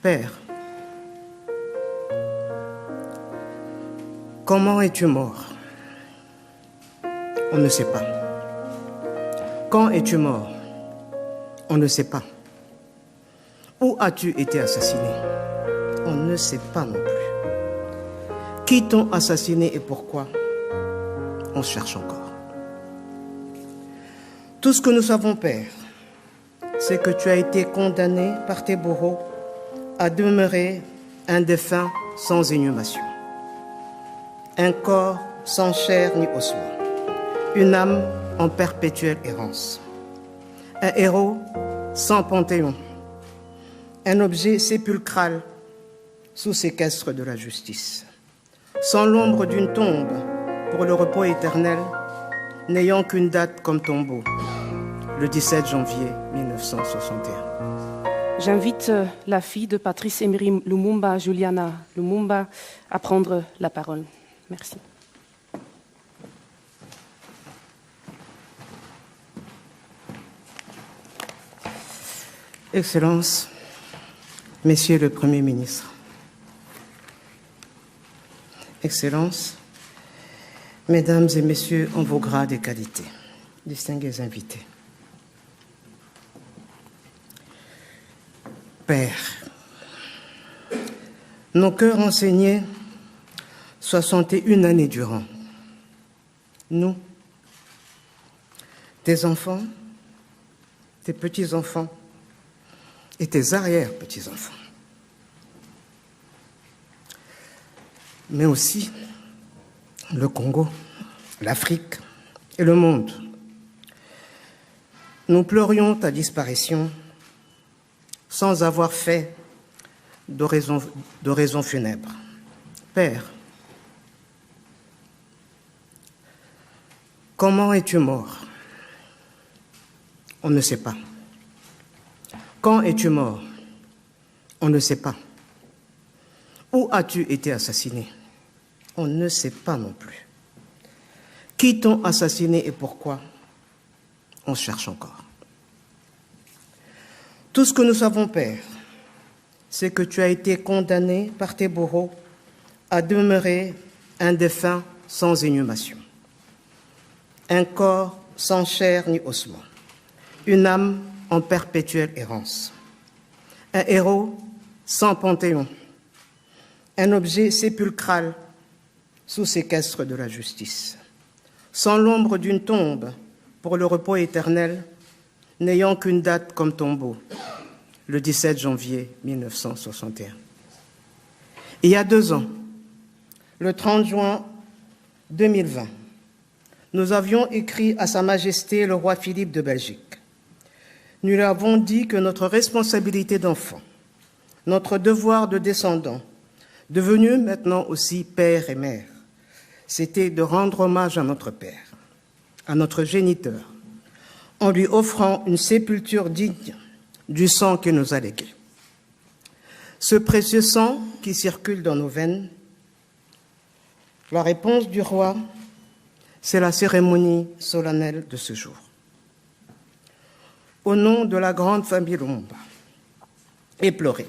Père, comment es-tu mort? On ne sait pas. Quand es-tu mort? On ne sait pas. Où as-tu été assassiné? On ne sait pas non plus. Qui t'ont assassiné et pourquoi? On cherche encore. Tout ce que nous savons, Père, c'est que tu as été condamné par tes bourreaux à demeurer un défunt sans inhumation, un corps sans chair ni ossements, une âme en perpétuelle errance, un héros sans panthéon, un objet sépulcral sous séquestre de la justice, sans l'ombre d'une tombe pour le repos éternel, n'ayant qu'une date comme tombeau, le 17 janvier 1961. J'invite la fille de Patrice Emery Lumumba, Juliana Lumumba, à prendre la parole. Merci. Excellences, Messieurs le Premier ministre, Excellences, Mesdames et Messieurs en vos grades et qualités, distingués invités. Père, nos cœurs enseignés 61 années durant, nous, tes enfants, tes petits-enfants et tes arrière-petits-enfants, mais aussi le Congo, l'Afrique et le monde. Nous pleurions ta disparition sans avoir fait d'oraison funèbre. Père, comment es-tu mort? On ne sait pas. Quand es-tu mort? On ne sait pas. Où as-tu été assassiné? On ne sait pas non plus. Qui t'ont assassiné et pourquoi? On cherche encore. Tout ce que nous savons, Père, c'est que tu as été condamné par tes bourreaux à demeurer un défunt sans inhumation, un corps sans chair ni ossements, une âme en perpétuelle errance, un héros sans panthéon, un objet sépulcral sous séquestre de la justice, sans l'ombre d'une tombe pour le repos éternel, n'ayant qu'une date comme tombeau, le 17 janvier 1961. Il y a 2 ans, le 30 juin 2020, nous avions écrit à Sa Majesté le roi Philippe de Belgique. Nous lui avons dit que notre responsabilité d'enfant, notre devoir de descendant, devenu maintenant aussi père et mère, c'était de rendre hommage à notre père, à notre géniteur, en lui offrant une sépulture digne du sang qu'il nous a légué. Ce précieux sang qui circule dans nos veines, la réponse du roi, c'est la cérémonie solennelle de ce jour. Au nom de la grande famille Lumumba, éplorée,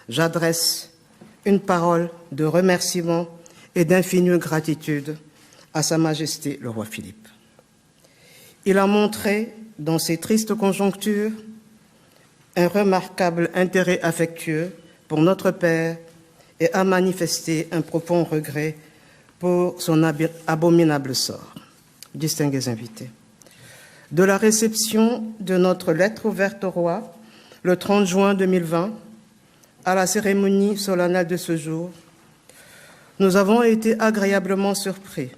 j'adresse une parole de remerciement et d'infinie gratitude à Sa Majesté le roi Philippe. Il a montré, dans ces tristes conjonctures, un remarquable intérêt affectueux pour notre Père et a manifesté un profond regret pour son abominable sort. Distingués invités, de la réception de notre lettre ouverte au roi, le 30 juin 2020, à la cérémonie solennelle de ce jour, nous avons été agréablement surpris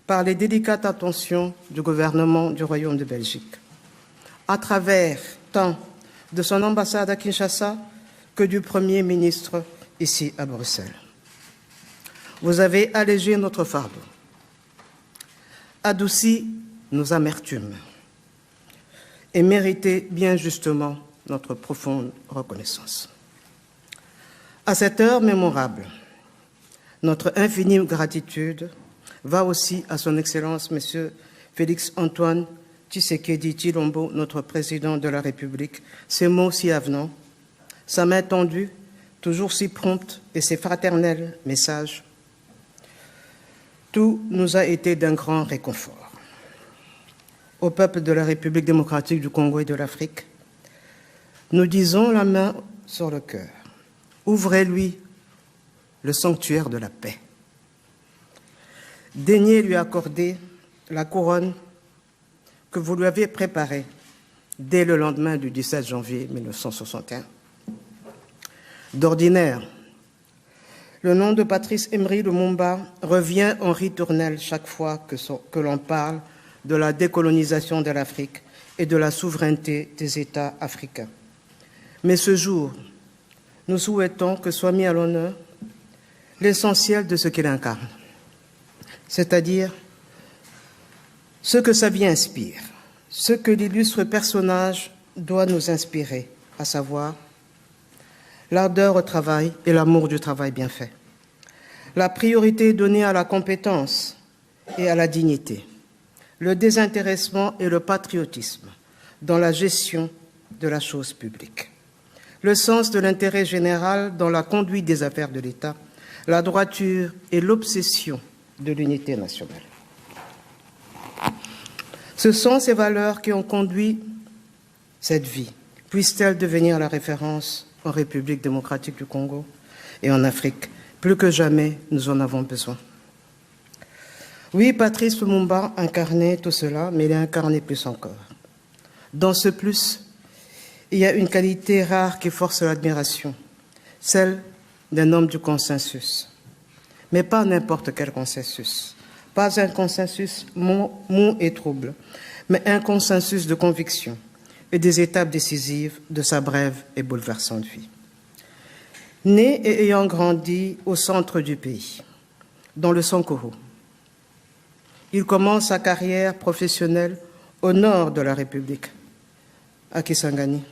par les délicates attentions du gouvernement du Royaume de Belgique, à travers tant de son ambassade à Kinshasa que du Premier ministre ici à Bruxelles. Vous avez allégé notre fardeau, adouci nos amertumes et mérité bien justement notre profonde reconnaissance. À cette heure mémorable, notre infinie gratitude va aussi à son Excellence, Monsieur Félix Antoine Tshisekedi Tshilombo, notre président de la République. Ces mots si avenants, sa main tendue toujours si prompt et si fraternel message, tout nous a été d'un grand réconfort. Au peuple de la République démocratique du Congo et de l'Afrique, nous disons la main sur le cœur. Ouvrez-lui le sanctuaire de la paix. Daignez lui accorder la couronne que vous lui avez préparée dès le lendemain du 17 janvier 1961. D'ordinaire, le nom de Patrice Emery Lumumba revient en ritournelle chaque fois que l'on parle de la décolonisation de l'Afrique et de la souveraineté des États africains. Mais ce jour, nous souhaitons que soit mis à l'honneur l'essentiel de ce qu'il incarne, c'est-à-dire ce que sa vie inspire, ce que l'illustre personnage doit nous inspirer, à savoir l'ardeur au travail et l'amour du travail bien fait, la priorité donnée à la compétence et à la dignité, le désintéressement et le patriotisme dans la gestion de la chose publique, le sens de l'intérêt général dans la conduite des affaires de l'État, la droiture et l'obsession de l'unité nationale. Ce sont ces valeurs qui ont conduit cette vie. Puisse-t-elle devenir la référence en République démocratique du Congo et en Afrique. Plus que jamais, nous en avons besoin. Oui, Patrice Lumumba incarnait tout cela, mais il a incarné plus encore. Dans ce plus, il y a une qualité rare qui force l'admiration, celle d'un homme du consensus. Mais pas n'importe quel consensus. Pas un consensus mou et trouble, mais un consensus de conviction et des étapes décisives de sa brève et bouleversante vie. Né et ayant grandi au centre du pays, dans le Sankuru, il commence sa carrière professionnelle au nord de la République, à Kisangani,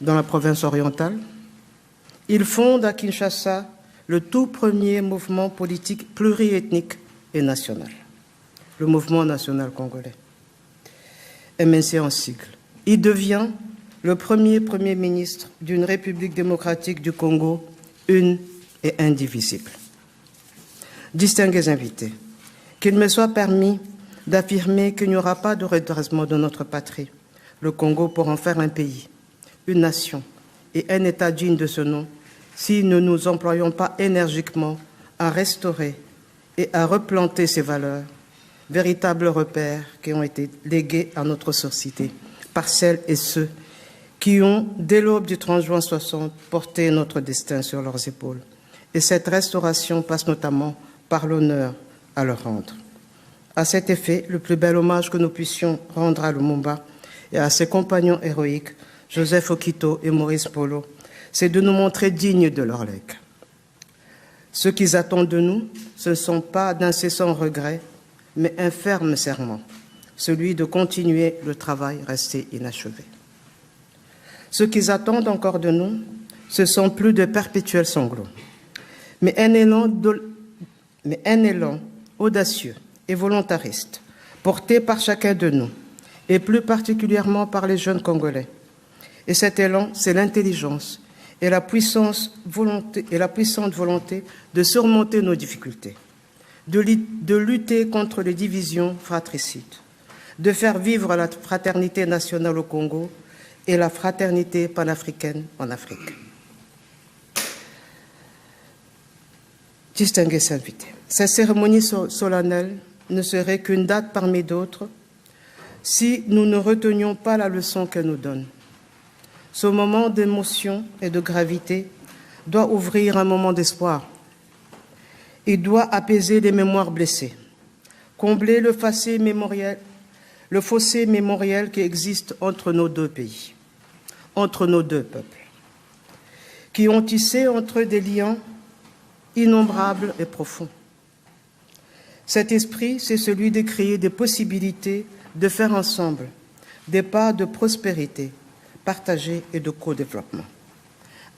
dans la province orientale. Il fonde à Kinshasa le tout premier mouvement politique pluriethnique et national, le Mouvement national congolais, MNC en sigle. Il devient le premier Premier ministre d'une République démocratique du Congo, une et indivisible. Distingués invités, qu'il me soit permis d'affirmer qu'il n'y aura pas de redressement de notre patrie, le Congo, pour en faire un pays, une nation et un État digne de ce nom, si nous ne nous employons pas énergiquement à restaurer et à replanter ces valeurs, véritables repères qui ont été légués à notre société par celles et ceux qui ont, dès l'aube du 30 juin 60, porté notre destin sur leurs épaules. Et cette restauration passe notamment par l'honneur à leur rendre. À cet effet, le plus bel hommage que nous puissions rendre à Lumumba et à ses compagnons héroïques, Joseph Okito et Maurice Polo, c'est de nous montrer dignes de leur legs. Ce qu'ils attendent de nous, ce ne sont pas d'incessants regrets, mais un ferme serment, celui de continuer le travail resté inachevé. Ce qu'ils attendent encore de nous, ce sont plus de perpétuels sanglots, mais un élan audacieux et volontariste, porté par chacun de nous, et plus particulièrement par les jeunes Congolais. Et cet élan, c'est l'intelligence et la puissante volonté de surmonter nos difficultés, de lutter contre les divisions fratricides, de faire vivre la fraternité nationale au Congo et la fraternité panafricaine en Afrique. Distingués invités, cette cérémonie solennelle ne serait qu'une date parmi d'autres si nous ne retenions pas la leçon qu'elle nous donne. Ce moment d'émotion et de gravité doit ouvrir un moment d'espoir. Il doit apaiser les mémoires blessées, combler le fossé mémoriel qui existe entre nos deux pays, entre nos deux peuples, qui ont tissé entre eux des liens innombrables et profonds. Cet esprit, c'est celui de créer des possibilités de faire ensemble des pas de prospérité partagée et de co-développement,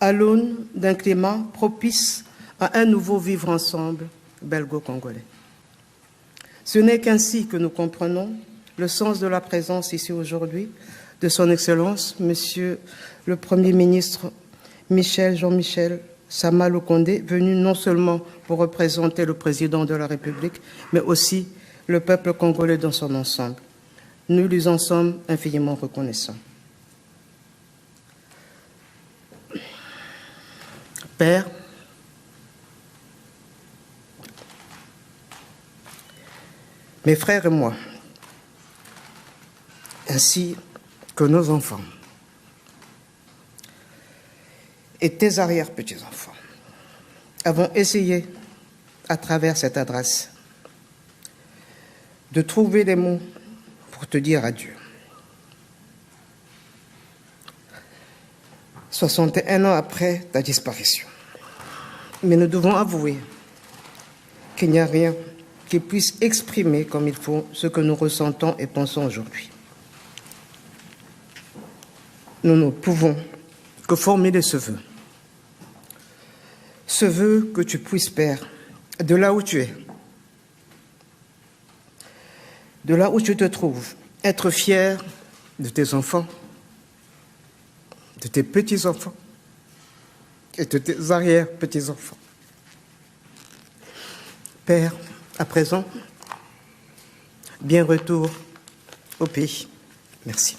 à l'aune d'un climat propice à un nouveau vivre ensemble belgo-congolais. Ce n'est qu'ainsi que nous comprenons le sens de la présence ici aujourd'hui de son Excellence, Monsieur le Premier ministre Michel Jean-Michel Sama Lukonde, venu non seulement pour représenter le président de la République, mais aussi le peuple congolais dans son ensemble. Nous lui en sommes infiniment reconnaissants. Père, mes frères et moi, ainsi que nos enfants et tes arrière-petits-enfants, avons essayé, à travers cette adresse, de trouver les mots pour te dire adieu. 61 ans après ta disparition. Mais nous devons avouer qu'il n'y a rien qui puisse exprimer comme il faut ce que nous ressentons et pensons aujourd'hui. Nous ne pouvons que formuler ce vœu. Ce vœu que tu puisses, Père, de là où tu es, de là où tu te trouves, être fier de tes enfants, de tes petits-enfants et de tes arrière-petits-enfants. Père, à présent, bien retour au pays. Merci.